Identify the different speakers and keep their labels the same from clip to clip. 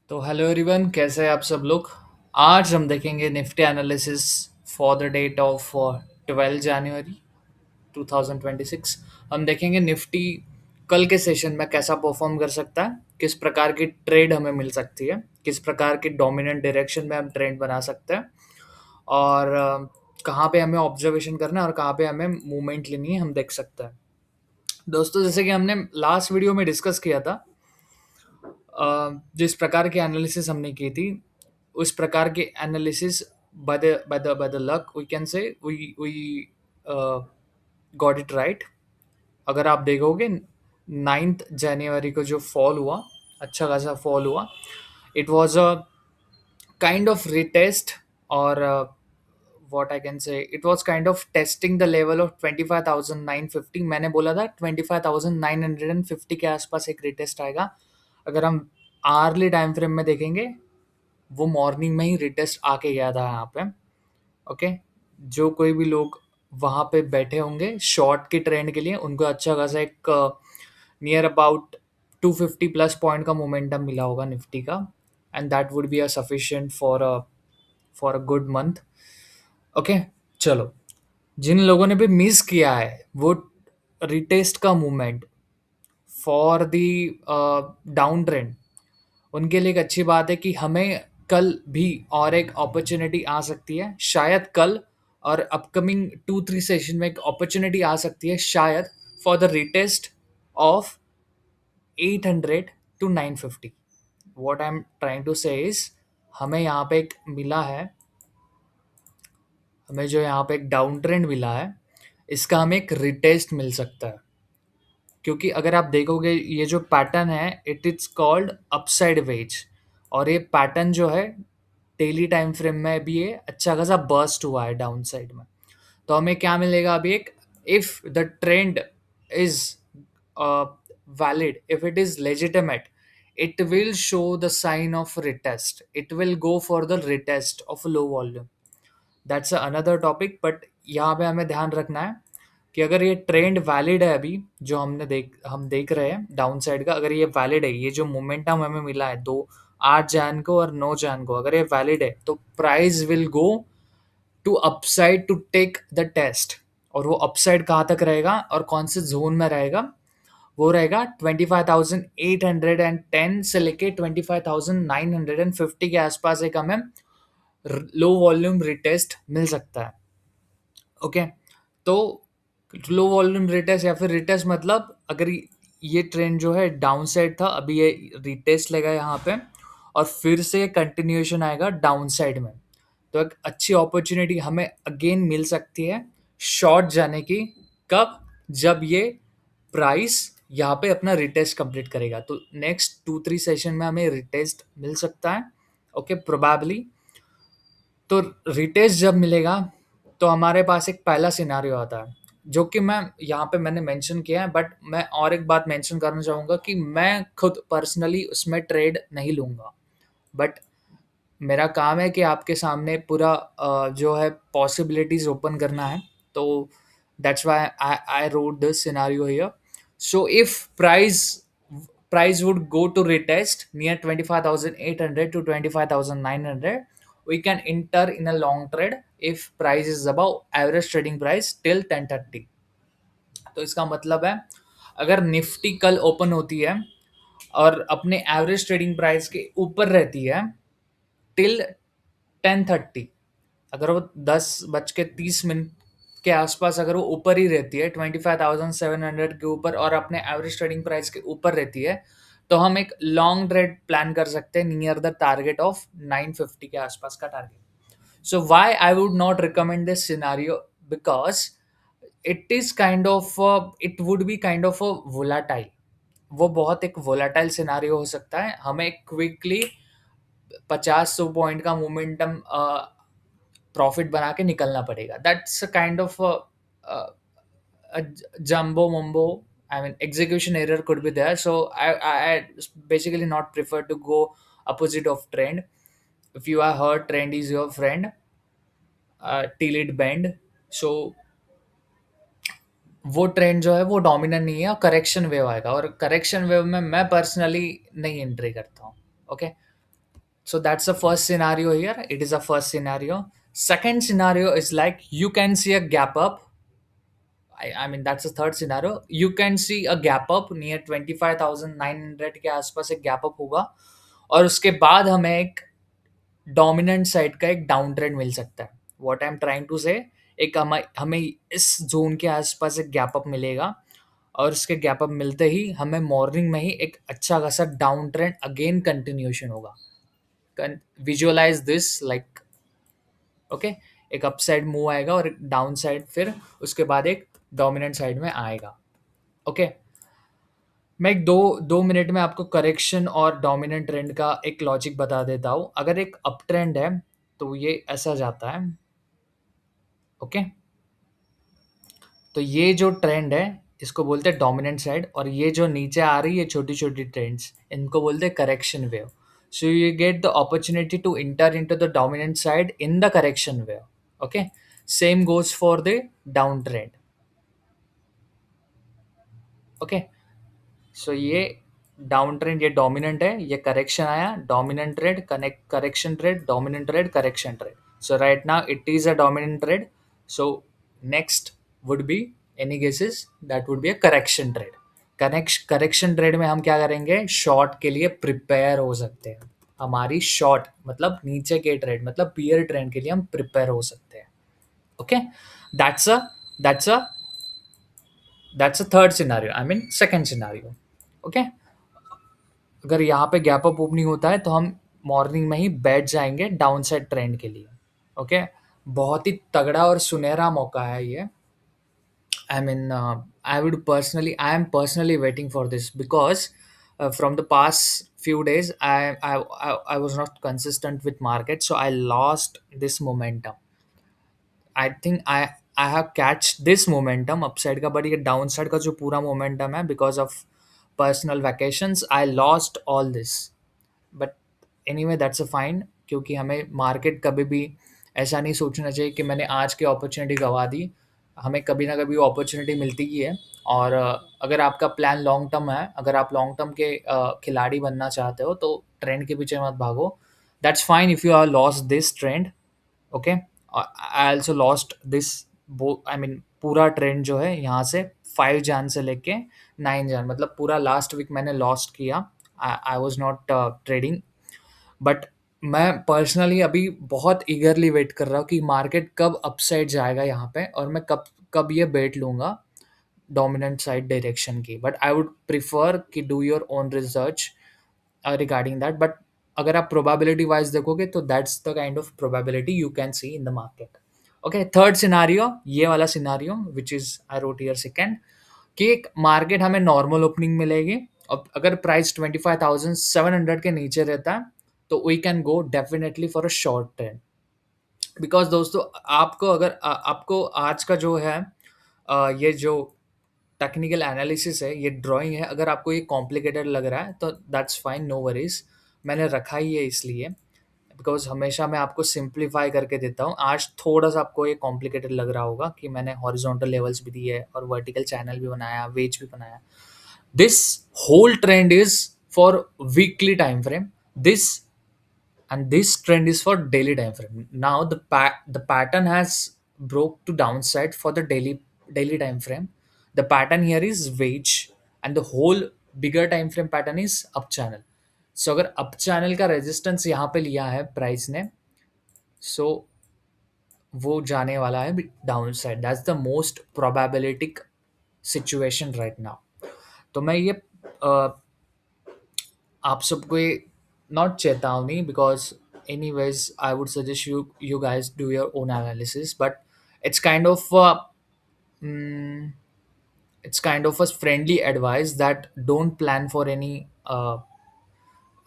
Speaker 1: तो hello everyone, कैसे हैं आप सब लोग। आज हम देखेंगे Nifty analysis for the date of 12 जनवरी 2026। हम देखेंगे निफ्टी कल के सेशन में कैसा परफॉर्म कर सकता है, किस प्रकार की ट्रेड हमें मिल सकती है, किस प्रकार की डोमिनेंट डायरेक्शन में हम ट्रेंड बना सकते हैं और कहाँ पे हमें ऑब्जर्वेशन करना है और कहाँ पे हमें मूवमेंट लेनी है, हम देख सकते हैं। दोस्तों, जैसे कि हमने लास्ट वीडियो में डिस्कस किया था, जिस प्रकार की एनालिसिस हमने की थी उस प्रकार के analysis by the luck we can say we uh, got it right। अगर आप देखोगे 9 जनवरी को जो फॉल हुआ, अच्छा खासा फॉल हुआ, it was a kind of retest और what I can say, it was kind of testing the level of 25,950। मैंने बोला था 25,950 के आसपास एक रिटेस्ट आएगा। अगर हम आर्ली टाइम फ्रेम में देखेंगे, वो मॉर्निंग में ही रिटेस्ट आके गया था यहाँ पे। ओके, जो कोई भी लोग वहाँ पे बैठे होंगे शॉर्ट के ट्रेंड के लिए, उनको अच्छा खासा एक नियर अबाउट 250 प्लस पॉइंट का मोमेंटम मिला होगा निफ्टी का, and that would be a sufficient for a good month. Okay, चलो, जिन लोगों ने भी मिस किया है वो रिटेस्ट का movement for the down trend, उनके लिए एक अच्छी बात है कि हमें कल भी और एक अपॉर्चुनिटी आ सकती है। शायद कल और अपकमिंग 2-3 सेशन में एक अपॉर्चुनिटी आ सकती है, शायद for the retest of 800 to 950। What I am trying to say is, हमें यहाँ पे एक मिला है, हमें जो यहाँ पे एक डाउन ट्रेंड मिला है, इसका हमें एक रिटेस्ट मिल सकता है। क्योंकि अगर आप देखोगे ये जो पैटर्न है, it is called upside wedge, और ये पैटर्न जो है डेली टाइम फ्रेम में भी ये अच्छा खासा बर्स्ट हुआ है डाउन साइड में। तो हमें क्या मिलेगा अभी, एक, if the trend is valid, if it is legitimate, it will show the sign of retest, it will go for the retest of low volume। That's another topic, but यहाँ पे हमें ध्यान रखना है कि अगर ये ट्रेंड वैलिड है, अभी जो हम देख रहे हैं डाउन साइड का, अगर ये वैलिड है, ये जो मोमेंटम हमें मिला है 8 जैन को और 9 जैन को, अगर ये वैलिड है तो price will go to upside to take the test. और वो अपसाइड कहाँ तक रहेगा और कौन से जोन में रहेगा, वो रहेगा 25,810 से लेके 25,950 के आसपास एक हमें लो वॉल्यूम रिटेस्ट मिल सकता है। ओके, तो लो वॉल्यूम रिटेस्ट या फिर रिटेस्ट मतलब, अगर ये ट्रेंड जो है डाउन साइड था, अभी ये रिटेस्ट लेगा यहाँ पे और फिर से कंटिन्यूएशन आएगा डाउन साइड में, तो एक अच्छी अपॉर्चुनिटी हमें अगेन मिल सकती है शॉर्ट जाने की। कब? जब ये प्राइस यहाँ पे अपना रिटेस्ट कंप्लीट करेगा, तो नेक्स्ट 2-3 सेशन में हमें रिटेस्ट मिल सकता है। Okay, probably. तो रिटेस्ट जब मिलेगा तो हमारे पास एक पहला सिनारियो आता है, जो कि मैं यहाँ पे मैंने मेंशन किया है, बट मैं और एक बात मेंशन करना चाहूँगा कि मैं खुद पर्सनली उसमें ट्रेड नहीं लूँगा, बट मेरा काम है कि आपके सामने पूरा जो है पॉसिबिलिटीज ओपन करना है। तो that's why I wrote this scenario here. So if price would go to retest near 25,800 to 25,900, we can enter in a long trade if price is above average trading price till 10:30। तो इसका मतलब है, अगर Nifty कल open होती है और अपने एवरेज ट्रेडिंग प्राइस के ऊपर रहती है टिल 10:30, अगर वो 10:30 के आसपास अगर वो ऊपर ही रहती है 25,700 के ऊपर और अपने एवरेज ट्रेडिंग प्राइस के ऊपर रहती है, तो हम एक लॉन्ग ट्रेड प्लान कर सकते हैं नियर द टारगेट ऑफ 950 के आसपास का target. So why I would not recommend this scenario, because it would be kind of a volatile, वो बहुत एक वोलाटाइल सिनेरियो हो सकता है। हमें क्विकली 50-100 पॉइंट का मोमेंटम प्रॉफिट बना के निकलना पड़ेगा। That's a kind of jumbo mumbo, I mean execution error could be there, so I basically not prefer to go opposite of trend. If you are heard trend is your friend, till it bend, so वो trend जो है वो dominant नहीं है और correction wave आएगा, और correction wave में मैं पर्सनली नहीं एंट्री करता हूँ। Okay, So that's the first scenario here. It is a first scenario. Second scenario is like you can see a gap up. I mean that's the third scenario. You can see a gap up near 25,900 के आसपास एक gap up होगा और उसके बाद हमें एक dominant side का एक डाउन ट्रेंड मिल सकता है. What I am trying to say, एक हमें हमें इस जोन के आसपास एक गैप अप मिलेगा और उसके गैप अप मिलते ही हमें मॉर्निंग में ही एक अच्छा खासा डाउन ट्रेंड अगेन कंटिन्यूएशन होगा. विजुअलाइज दिस लाइक ओके, एक अपसाइड मूव आएगा और एक डाउन साइड फिर उसके बाद एक डोमिनेंट साइड में आएगा. ओके मैं एक दो दो मिनट में आपको करेक्शन और डोमिनेंट ट्रेंड का एक लॉजिक बता देता हूँ. अगर एक अप ट्रेंड है तो ये ऐसा जाता है. ओके तो ये जो ट्रेंड है इसको बोलते हैं डोमिनेंट साइड और ये जो नीचे आ रही है छोटी छोटी ट्रेंड्स इनको बोलते हैं correction wave. So you get the opportunity to enter into the dominant side in the correction wave. Okay same goes for the down trend. Okay so ये डाउन ट्रेंड ये डोमिनेंट है, ये करेक्शन आया dominant trade connect correction trade dominant trade correction trade. So right now it is a dominant trade. So next would be any guesses that would be a correction trade. Correction trade में हम क्या करेंगे, short के लिए prepare हो सकते हैं. हमारी शॉर्ट मतलब नीचे के ट्रेड मतलब पियर ट्रेंड के लिए हम प्रिपेयर हो सकते हैं. Okay that's a that's a that's a third scenario, I mean second scenario. Okay अगर यहाँ पे गैप अप ओपनिंग होता है तो हम मॉर्निंग में ही बैठ जाएंगे डाउन साइड ट्रेंड के लिए. ओके बहुत ही तगड़ा और सुनहरा मौका है ये. I mean I am personally waiting for this because from the past few days I was not consistent with market, so I lost this momentum. I think I have catch this momentum upside का, but ये down side का जो पूरा momentum है because of personal vacations I lost all this. But anyway that's a fine, क्योंकि हमें market कभी भी ऐसा नहीं सोचना चाहिए कि मैंने आज की अपॉर्चुनिटी गंवा दी. हमें कभी ना कभी वो अपॉर्चुनिटी मिलती ही है. और अगर आपका प्लान लॉन्ग टर्म है, अगर आप लॉन्ग टर्म के खिलाड़ी बनना चाहते हो तो ट्रेंड के पीछे मत भागो. That's fine if you are lost this trend. Okay I also lost this I mean पूरा ट्रेंड जो है यहाँ से 5 जन से लेके 9 जन मतलब पूरा लास्ट वीक मैंने लॉस्ट किया. I was not trading. But मैं पर्सनली अभी बहुत ईगरली वेट कर रहा हूँ कि मार्केट कब अपसाइड जाएगा यहाँ पे और मैं कब कब ये बेट लूँगा डोमिनेंट साइड डायरेक्शन की. बट आई वुड प्रिफर कि do your own research regarding that. But अगर आप प्रोबेबिलिटी वाइज देखोगे तो that's the kind of probability you can see in the market. Okay third scenario ये वाला scenario which is I wrote here second, कि एक market हमें normal opening मिलेगी और अगर प्राइस 25,700 के नीचे रहता है तो we can go definitely for a short trend. Because दोस्तों आपको अगर आपको आज का जो है ये जो टेक्निकल एनालिसिस है, ये ड्राइंग है, अगर आपको ये कॉम्प्लिकेटेड लग रहा है तो दैट्स फाइन, नो वरीज. मैंने रखा ही है इसलिए बिकॉज हमेशा मैं आपको सिंप्लीफाई करके देता हूँ. आज थोड़ा सा आपको ये कॉम्प्लिकेटेड लग रहा होगा कि मैंने हॉरिजॉन्टल लेवल्स भी दिए और वर्टिकल चैनल भी बनाया, वेज भी बनाया. This whole trend is for weekly time frame. This and this trend is for daily time frame. Now the pattern has broke to downside for the daily time frame. The pattern here is wedge and the whole bigger time frame pattern is up channel. So अगर up channel का resistance यहाँ पे लिया है price ने, so वो जाने वाला है down side. That's the most probabilistic situation right now. तो मैं ये आप सबको ये नॉट चेतावनी because anyways I would suggest you guys do your own analysis, but it's kind of mm, it's kind of a friendly advice that don't plan for any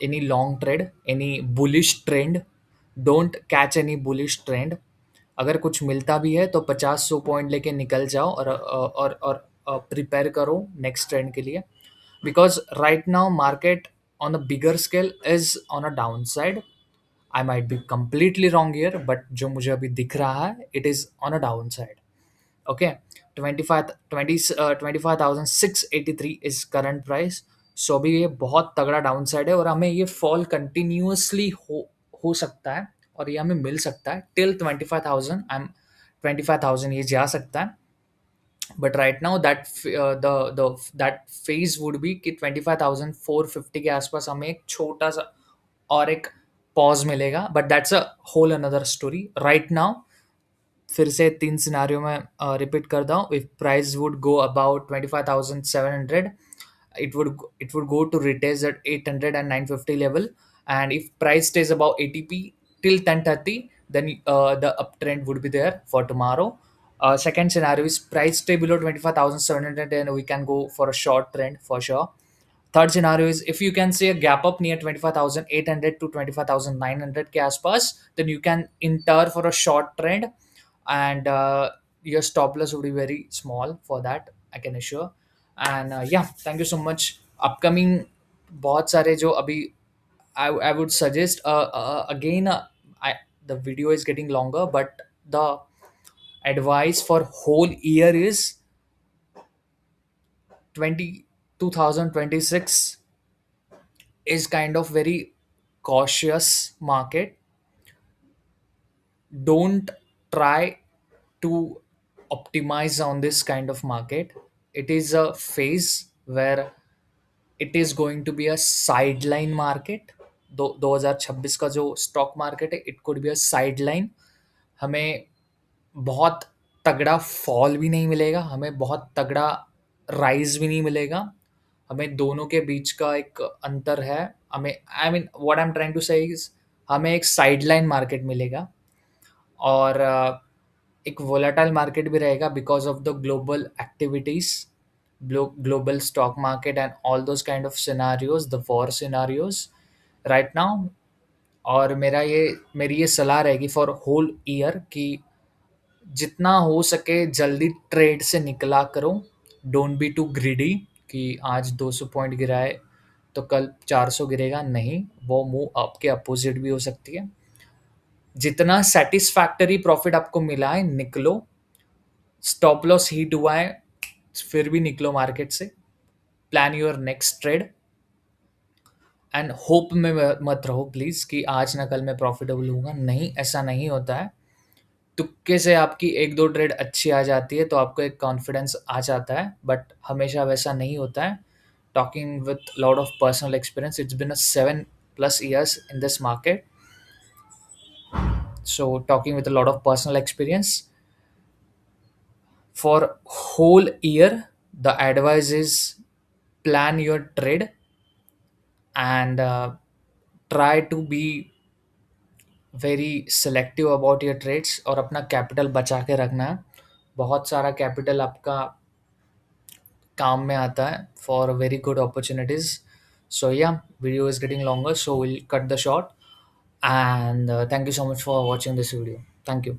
Speaker 1: long trade, any bullish trend. Don't catch any bullish trend. अगर कुछ मिलता भी है तो 50-100 point लेके निकल जाओ और प्रिपेयर करो नेक्स्ट ट्रेंड के लिए. Because right now market on a bigger scale is on a down side. I might be completely wrong year but जो मुझे अभी दिख रहा है it is on a down side. Okay 25,683 is current price. सो अभी ये बहुत तगड़ा डाउन साइड है और हमें ये फॉल कंटिन्यूअसली हो सकता है और ये हमें मिल सकता है टिल 25,000। आई एम 25,000 ये जा सकता है, but right now that the that phase would be कि 25,450 के आसपास हमें एक छोटा सा और एक पॉज मिलेगा, but that's a whole another story right now. फिर से तीन सिनारियो में रिपीट करता हूँ। If price would go about 25,700, it would go to retest at 800 and 950 level, and if price stays above ATP till 10:30, then the uptrend would be there for tomorrow. Second scenario is price stay below 25,700 and we can go for a short trend for sure. Third scenario is if you can see a gap up near 25,800 to 25,900 के आसपास, then you can enter for a short trend, and your stop loss would be very small for that, I can assure. And yeah, thank you so much. Upcoming बहुत सारे जो अभी I would suggest again I the video is getting longer, but the advice for whole year is 2026 is kind of very cautious market. Don't try to optimize on this kind of market. It is a phase where it is going to be a sideline market. 2026 का जो stock market है, it could be a sideline. हमें बहुत तगड़ा fall भी नहीं मिलेगा, हमें बहुत तगड़ा राइज भी नहीं मिलेगा। हमें दोनों के बीच का एक अंतर है। हमें I mean what I am trying to say is हमें एक साइडलाइन मार्केट मिलेगा, और एक वोलेटाइल मार्केट भी रहेगा because of the global activities, global stock market and all those kind of scenarios, the war scenarios right now. और मेरी ये सलाह रहेगी फॉर होल ईयर कि जितना हो सके जल्दी ट्रेड से निकला करो। डोंट बी टू ग्रीडी कि आज 200 पॉइंट गिरा है तो कल 400 गिरेगा, नहीं, वो मूव आपके अपोजिट भी हो सकती है। जितना सेटिस्फैक्टरी प्रॉफिट आपको मिला है निकलो, स्टॉप लॉस हिट हुआ है फिर भी निकलो मार्केट से। Plan your next trade and hope में मत रहो प्लीज़ कि आज ना कल मैं प्रॉफिटेबल हूँगा। नहीं, ऐसा नहीं होता है। तुक्के से आपकी एक दो ट्रेड अच्छी आ जाती है तो आपको एक कॉन्फिडेंस आ जाता है, बट हमेशा वैसा नहीं होता है। Talking with lot of personal experience, it's been a 7+ years in this market. So talking with a lot of personal experience, for whole year the advice is plan your trade and try to be very selective about your trades और अपना capital बचा के रखना है। बहुत सारा capital आपका काम में आता है फॉर वेरी गुड अपॉर्चुनिटीज। सो या, video is getting longer, so will cut the short, and thank you so much for watching this video. Thank you.